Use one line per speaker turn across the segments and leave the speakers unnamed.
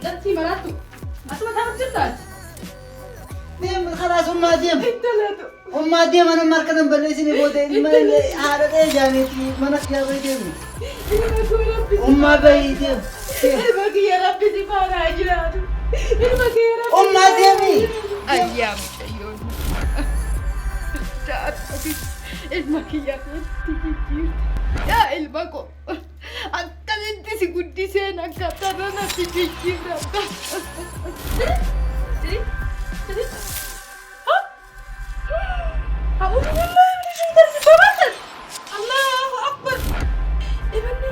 لا تي مراتو أسمع تام جدّات
ديم خلاص أمّا ديم
ثلاثة
أمّا ديم أنا مركنا بلسني بودي ما هذا إيه جانتي ما نخيا بيديم أمّا بيديم
المكي يا ربي سبحانه أجلاد المكي يا ربي
أمّا ديمي
أيام شيون جاتي المكي يا ربي يا المكو أكل أنت سكوتي سين أكل ترى نفسي تجيب ربك أعوذ بالله من الشيطان الرجيم الله أكبر ابني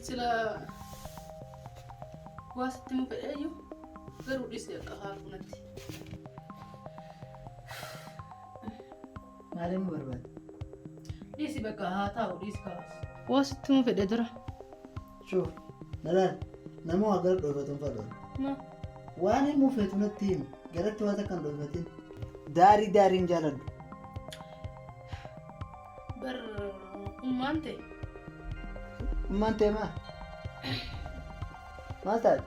سلا واسطة مفيدة غير وديسي قهارونتي
معلم برباد
ديسي بقى هاتا وديس كاس واسطة مفيدة درا
شوف نلال نمو أقدر دوفتون فلون
ما
وأنا مو فتونة تيم قرأت واتا كان دوفتين داري جالد
بر أمانتي
ما أنت ما تاد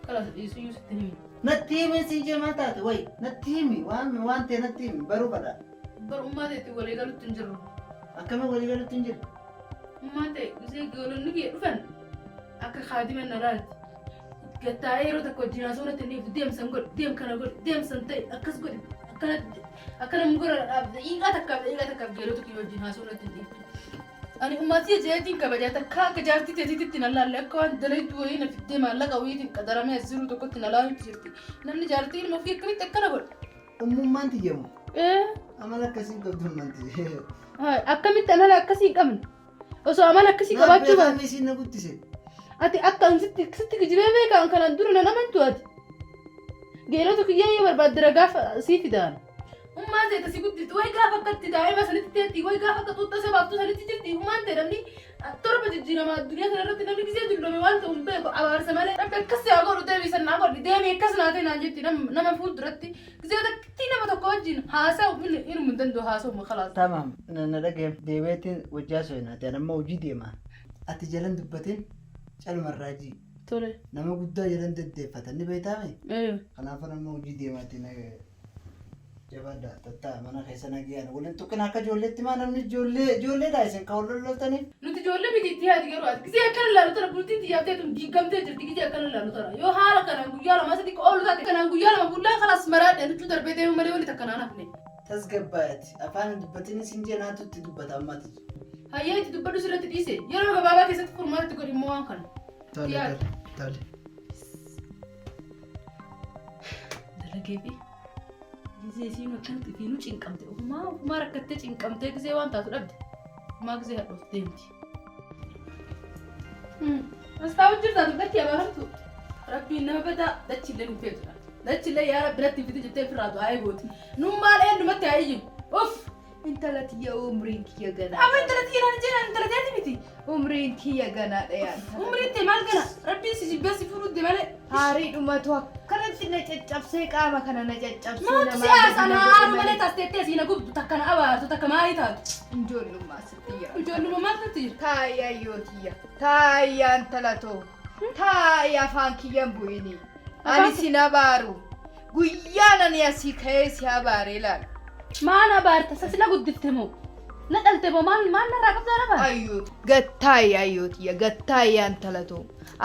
خلاص يسوي ستنين
نتيمي سيجي ما تاد وي نتيمي وان تي نتيمي برو بدا
بر أمانتي تقولي قالوا تنجروا
أكمل ولي قالوا تنجر
أمانتي زي قالوا نجي رفن أك خادم النراد قتايرو تكو جنازورة تني في ديم سنقول ديم كنا قول ديم سنتي أكس قول أكنا مقول إيقا تكاب قالوا تكيو جنازورة تني أنا أمتي جاتين كبجات كا كجارتي تجي تنالا لكوان دليل دوينا في الدم الله قوي كدرا ما يزرو تكو تنالا يجرتي نمني جارتي ما في كريت تكنا قول
ما أنت جمو
إيه
أمالك كسين قبضون ما أنت
هاي أكمل تنالا كسي كمن وسو أمالك كسي كباجو
ما بيسين نقول تسي
ati akka sitti kijibee kan kanan dura na namantu ati geelota kiyyaa barbaadira gaafa sii fidaan ummaan ta'e tasii guddisti way gaafa akkatti daa'ima sanitti teetti way gaafa akka xuuxxa sabaaftuu sanitti jirti ummaan ta'e namni torba jijjiirama addunyaa kana irratti namni gisee dullome waan ta'u hin beeku abaarsa malee rabbi akkas yaa godhu deebisan naa godhi deemee akkas naa ta'e naan jetti nama fuulduratti gisee takkitti nama tokko wajjin haasa'u inni mun danda'u haasa'u ma khalaas
tamam nadhageef deebeetiin wajjaa so'inaati anamma hojii deema ati jalan dubbatiin calmarraajii
tole
nama guddaa jalan deddeeffatanii beektaame kanaaf nama hojii deemaatiin jabaadha tattaa mana keessa nagayaan waliin tuqqina akka ijoolleetti maa namni ijoolleedha isin kan lollootaniif
nuti ijoollee miti itti yaadi garuu ati gisee akkana ilaalu tara bultii itti yaabdee tun diigamtee jirti gisee akkana ilaalu tara yoo haala kanaan guyyaa lama sadi oolu taate kanaan guyyaa lama bullaa kalaas maraadhe nuti darbee deemu malee walitti akkanaan hafne
tasgabbaati afaan dubbatiin isin jeenaatutti dubbata ammaati
hayyaa itti dubbadhu sirratti dhiise yeroo gabaabaa keessatti furmaatti godhi immoo waan kana
tole
dalagee fi gisee isiin akkanatti fiinuu cinqamte ofumaa rakkattee cinqamtee gisee waan taatu dhabde ofumaa gisee hadhoof deemti asxaa hojjetaa dubbatti abaaramtu rabbiin nama badaa dachillee nuuf feetudha dachillee yaa rabbi natti fiti jettee firraatu haa eegooti nummaan eendumatti haa iyyu of
intalati ya umriin kiyya gana
ama intalati naan jedhan intalati miti
umriin kiyya gana dhayaan
umriin tee maal gana rabbiin si jibbeessi fuudhutti malee
haarii dhumatu akkanatti na caccabsee qaama kana na caccabsee
maatu siyaasa na haaru malee taasteettee siina gubdu takka na abaartu takka maalii taatu
ijoollummaa sitti yaa
ijoollummaa maal taatti jira
taayyaa yootiyya taayyaan talatoo taayyaa afaan kiyyan bu'ini ani si na baaru guyyaan ani asii ka'ee si habaaree laala
maana baarta sasila guddifte moo na dhalte moo maal narraa qabdaa na baarta
ayyoo gattaayyaa yootiyya gattaayyaan talatoo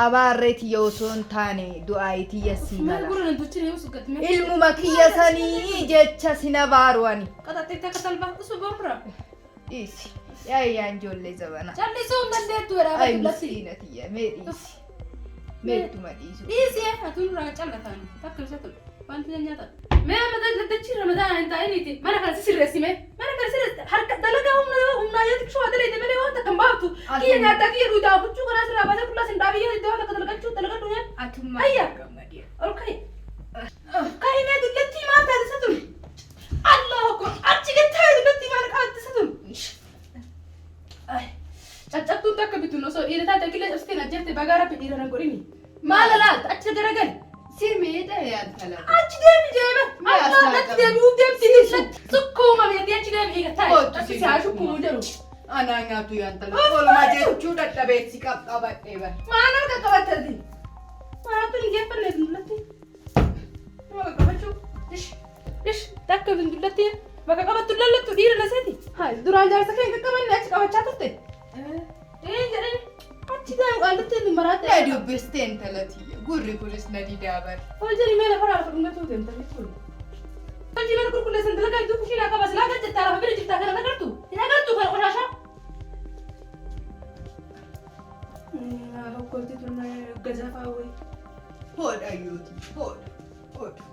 abaarreetiyya osoo hin taane du'aayitiyya sii
maal
mala
gurra nan tuchine yoo suggatime
ilmuma kiyya sanii jecha si na baaru ani
qaxaxxeetti akka talbaa usu bombra
dhiisi yaayyaan ijoollee zabana
callisuu hin dandeettu jedhaa
ay
badullatti
misiinatiyya mee dhiisi meettuma dhiisu
dhiisee atuun irraa callataani takka isa tolu wanti nyaata mee dachi ramadaan hin taa'iniiti mana kana sirreessime mana kana sirreessi harka dalagaa humnaa yoo xiqqoo adaleete malee waan takka hin baaftu kiyya nyaattaa kiyya duudaa huccuu kanaa sirraa baasee kullaa sin dhaabiyyoo iddoo waan takka dalagadhu nyaan
atummaa
ayya
gammadee
ol ka'i ka'i mee dullatti maal taasisa tun allahu akbar achi gattaa dullatti maal qabattisa tun caccabtuun takka bitun osoo dhiira taate killee cabsitee ajjeefte bagaa rabbi dhiira nan godhini maal laalta achi garagali
si miidha yaan talatoo
achi deemi deema Allah natti deemi uf deemti si saashu kumu jedhu.
Anaa nyaatu yaantala. Oolmaa jechuu dadhabeessi qaqqabadhee bara.
Maal harka qabattati? Maaltu hin geeffanne dullatti? Maal qabachuu? Ish takka dullatti bakka qabattu lallattu dhiira laseeti. Duraan jaarsa kee hin qaqqabanne achi qabachaa turte. Jedhani achi gaa'u qaallatti maraate.
Yaa dubbistee intalatiyya gurri kunis na didaabar.
Hojii meela faraa lafa dhungatu deemtanii turu. Hojii meela qulqulleessan dalagaa iddoo kushiinaa qaba silaa gajjattaa lafa bira jirtaa kana nagartu. Hin agartu kan qoshashaa. Rokkolti tun gazafaa wayi.
Hoodha yooti hoodha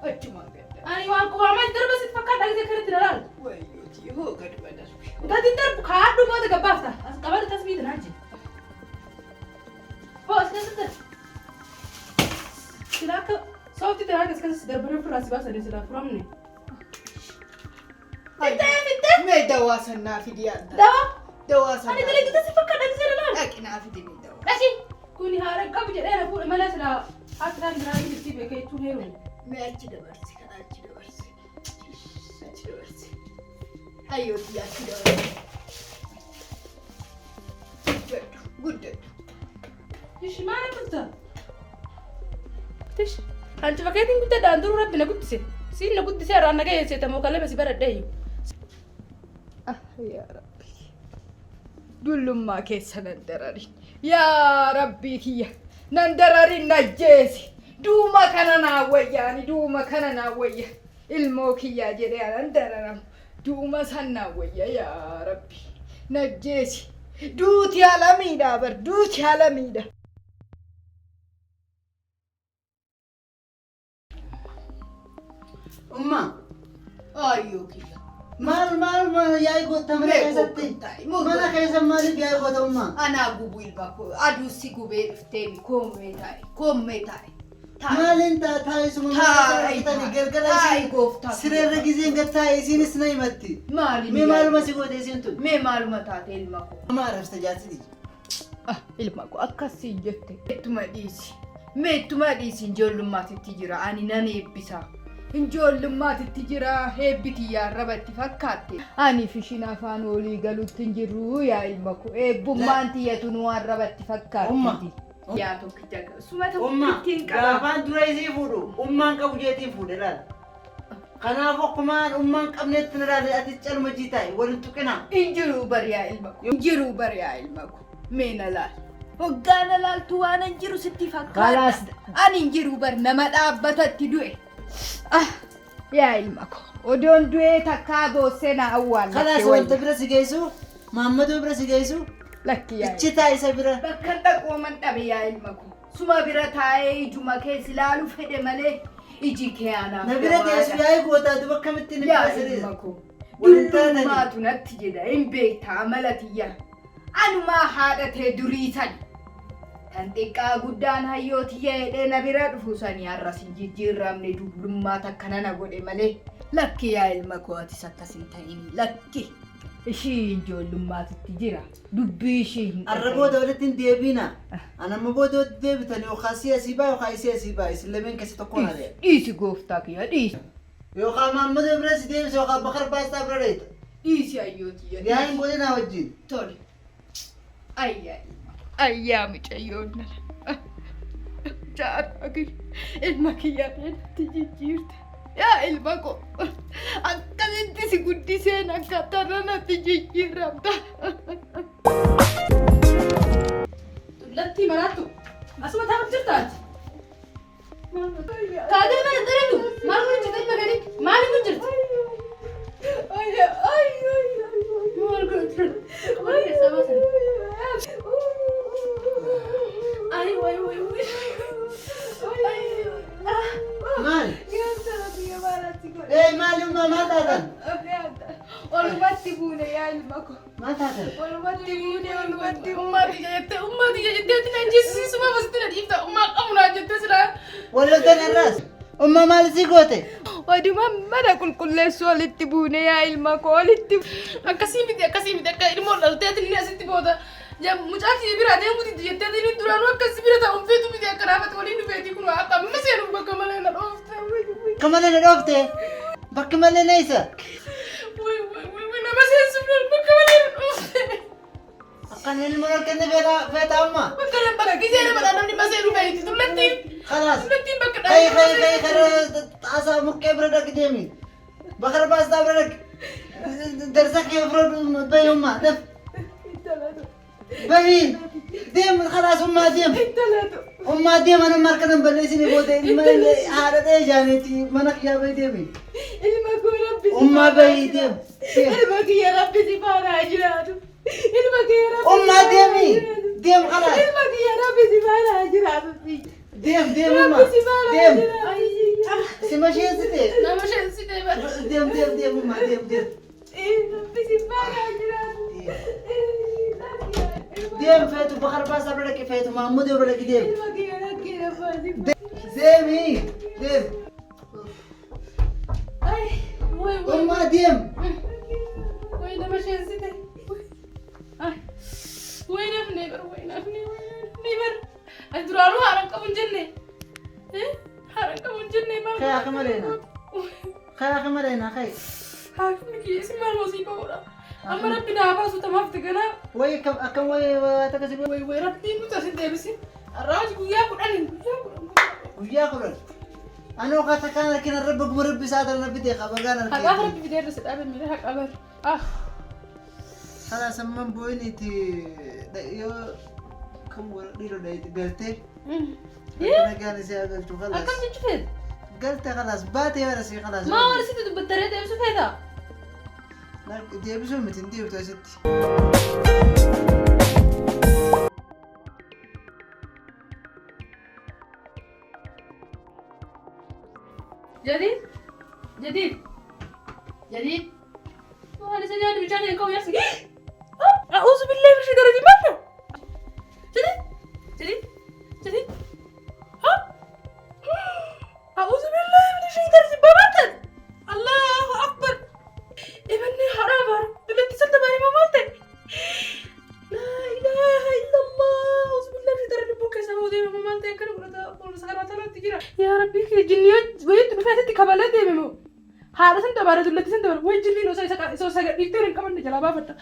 achumaan gadda.
Ani waan qubaamaa darba sitti fakkaata gisee kanatti dalaal.
Wayyooti hoo gadi badarbe.
Gadi darbu kaadhu booda gabbaafta. As qabadhu tasbiita naachi. Hoo as keessatti. Silaa akka soofti ta'e akka as keessatti darbanii ofirraa si baasanii silaa furamne. Fittee.
Mee dawaa sannaa fidi yaadda. Dawaa sannaa.
Ani dalagaa si fakkaata gisee dalaal.
Dhaqinaa fidi mee dawaa.
Dhashi. Kuni haara qabu jedhee na fuudhe malee silaa akka isaan biraanii jirtii beekee jechuun heeruun.
Mee achi dabarsi kana achi dabarsi. Achi dabarsi. Hayyooti achi dabarsi. Guddadhu.
Ishi maal guddaa? Tish hanci fakkeetiin guddaadhaan duruu rabbi na guddise. Siin na guddise irraan nagaa eesseeta moo kallee basi baradhee.
Yaa Rabbi. Dullummaa keessa nan dararin. Yaa Rabbii kiyya nan dararin najjeesi. Duuma kana naa wayyaani duuma kana naa wayya. Ilmoo kiyyaa jedhee nan dararamu. Duuma san naa wayya yaa Rabbi. Najjeesi. Duuti alamiidha bar duuti alamiidha.
Umma.
Ayyoo kiyya.
Maal yaa'ii goota mana keessatti? Mana keessa maaliif yaa'ii goota umma?
Anaa gubuu ilma koo aduusi gubee dhuftee koommee taa'e.
Maaliin taa'isuma
Taa'e
gargara
gooftaa.
sirreerra gizeen gad taa'e isiinis na himatti.
Maali?
Mee maaluma si goote isiin tun?
Mee maaluma taate ilma koo?
Maa rafte jaarsiti?
Ilma koo akkasiin jette. Meettuma dhiisi ijoollummaatitti jira ani nan eebbisa. Ijoollummaatitti jira eebbiti yaarrabatti fakkaatte. Ani fishin afaan olii galutti hin jirru yaa ilma koo eebbummaan tiyyatu nu arrabatti fakkaatti. Yaa tokkicha sumata ittiin qaba.
Gaafaan dura isii fuudhu ummaan qabu jeetiin fuudhe laala. Kanaaf akkumaan ummaan qabneetti na laale ati calma jiitaa'e waliin tuqinaa.
Injiruu bariyaa ilma koo. Injiruu bariyaa ilma koo. Mee na laal. Hoggaana laaltu waan injiru sitti fakkaata. Ani injiruu bar nama dhaabbatatti du'e. Yaa ilma koo. Odoon du'ee takkaa boossee na awwaalla.
Kanaas wanta bira si geessu Maammadoo bira si geessu
lakki yaa.
ichi taa'e isa bira.
Bakka dhaqooman dhabe yaa ilma koo. Suma bira taa'ee ijuma keessa ilaalu fedhe malee iji kee anaaf.
Na bira geessu yaa'ii gootaatu bakka mittiin
yaa ilma koo. Dullummaatu natti jedha hin beektaa malatiyyaa. Anumaa haadhatee durii sani. Kan xiqqaa guddaan hayyootiyya jedhee na bira dhufu sanii har'as hin jijjiirramne dullummaa takka nana godhe malee lakki yaa ilma koo atis akkas hin ta'in lakki. Ishii ijoollummaatitti jira dubbii ishii hin
Arra booda walitti hin deebina. Anamma booda walitti deebitan yookaan si asii baa yookaan isii asii baa isin lameen keessa tokko na deema.
dhiisi gooftaa kiyya dhiisi.
Yookaan Maammadoo bira si deebisa yookaan Bakar Baastaa bira dheeta.
Dhiisi hayyootiyya.
Yaa'iin godina wajjin.
Tole. Ayyaa micayyoon nana. Jaarraa ilma kiyyaa natti jijjiirte. Yaa ilma koo akkasitti si guddiseen akka tarra natti jijjiiramta.
Dullatti maraattu. Asuma taa'uuf jirtaati. Kaadee mana dheeratu. Maal kun jirti ilma gadi? Maali kun jirti? Maal kun jirti? Maal keessaa baasan?
Maal? Maali ummaa maa taatan?
Olumatti buune yaa ilma koo.
Maa taatan?
Olumatti buune olumatti
Ummaati jettee na jessisuma basitti na dhiifta. Ummaa qamunaa jettee silaa.
Walloltan irraas. Ummaa maal sii goote?
Oduma mana qulqulleessu walitti buune yaa ilma koo walitti.
Akkasii miti akka ilmoo dhalteetiin inni asitti booda. Mucaa kiyya biraa deemuuti jettee inni duraanuu akkasii bira ta'uun feetu miti akka naafate waliin dhufeetii kun akka amma seenuuf bakka malee na dhoofte.
Bakka malee na dhoofte? Bakki malee na isa?
Nama masih sebelum bagaimana?
Akan ini mengerti beta amma.
Bagaimana pada kisah ada pada di masih rumah itu tuh letih.
Khalas.
Letih bakal.
Kai kada asa mukke berada kidemi. Bakar basta berada. Dersak ya bro bay umma. Bay. Dem khalas umma dem. umma dem ana markana balesini bode man hada de janeti manak ya bay demi.
Ilma ko rabbi.
umma bay dem.
Ilma ki ya rabbi sibana ajratu. Ilma ki ya rabbi.
umma demi. Dem khalas.
Ilma ki ya rabbi sibana ajratu.
Dem umma. Dem. Simashi site.
Nama saya sih deh.
Dem umma dem.
Rabbi sibana ajratu.
dem fetu bakar basta berada fetu mahmud berada dem.
Ilma ki ya rabbi rabbi.
Demi. Dem.
Ay, woi.
umma dem.
Woi nama saya sih deh. Ay, woi nafneber. Aduraru harang kamu jenne. Harang kamu jenne bang.
Kaya kamarena kay.
Hakimi ki ismal musiba ora. Amma rabbina abasu tamaftigana.
Way akan way takasi
Woi rabbi mutasin debisi. Arraj guya kudanin.
guya kulan. Ano katakan kina rabbak murabbi saat nabi de khabagana.
Hak akhir bi der set abel mi hak abar.
Hala samman boyni ti yo kam wala diro day galte. Ana gani si agal tu khalas.
Akam tjufed.
galte khalas bati wala si khalas.
Ma wala situ بالطريقه دي بشوف هذا.
لا دي بسوي متين دي وتا ستي.
جديد وهذا سجاد بجاني يكون يحسن أعوذ بالله من الشيطان الرجيم ماذا جديد أعوذ بالله من الشيطان الرجيم ماذا الله أكبر ابني حرام التي سلطة ما مالتي لا إله إلا الله أعوذ بالله من الشيطان الرجيم بوكا سعودي ما مالتي كانوا قلت سكرات الله يا ربي جنيات ويت بفاتتي كبالات دي ممو هذا سنت بارد ولا سنت بارد وين جلي سو ساق يفترن كمان جلابا فتا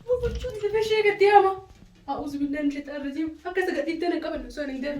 وبتشوف إذا في شيء قد ياما أعوذ بالله من الشيطان الرجيم هكذا قد يفترن كمان سو ندير